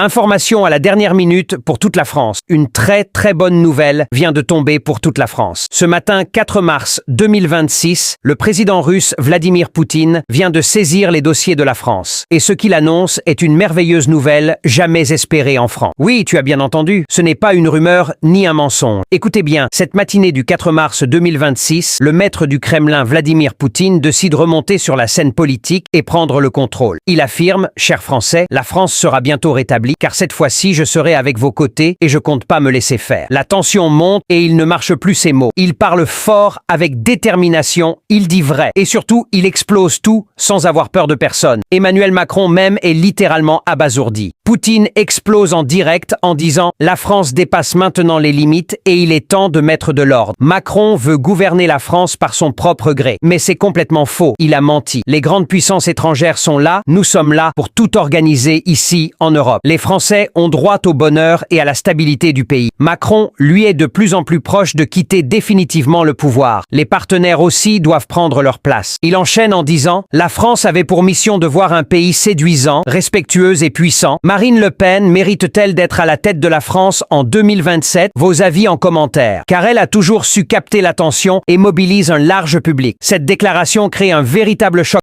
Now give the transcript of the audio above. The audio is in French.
Information à la dernière minute pour toute la France. Une très bonne nouvelle vient de tomber pour toute la France. Ce matin 4 mars 2026, le président russe Vladimir Poutine vient de saisir les dossiers de la France. Et ce qu'il annonce est une merveilleuse nouvelle jamais espérée en France. Oui, tu as bien entendu, ce n'est pas une rumeur ni un mensonge. Écoutez bien, cette matinée du 4 mars 2026, le maître du Kremlin Vladimir Poutine décide de remonter sur la scène politique et prendre le contrôle. Il affirme, chers Français, la France sera bientôt rétablie car cette fois-ci je serai avec vos côtés et je compte pas me laisser faire. La tension monte et il ne marche plus ses mots. Il parle fort, avec détermination, il dit vrai. Et surtout, il explose tout sans avoir peur de personne. Emmanuel Macron même est littéralement abasourdi. Poutine explose en direct en disant « La France dépasse maintenant les limites et il est temps de mettre de l'ordre. » Macron veut gouverner la France par son propre gré. Mais c'est complètement faux. Il a menti. Les grandes puissances étrangères sont là, nous sommes là pour tout organiser ici en Europe. Les Français ont droit au bonheur et à la stabilité du pays. Macron, lui, est de plus en plus proche de quitter définitivement le pouvoir. Les partenaires aussi doivent prendre leur place. Il enchaîne en disant « La France avait pour mission de voir un pays séduisant, respectueux et puissant. Marine Le Pen mérite-t-elle d'être à la tête de la France en 2027 ? Vos avis en commentaire. Car elle a toujours su capter l'attention et mobilise un large public. Cette déclaration crée un véritable choc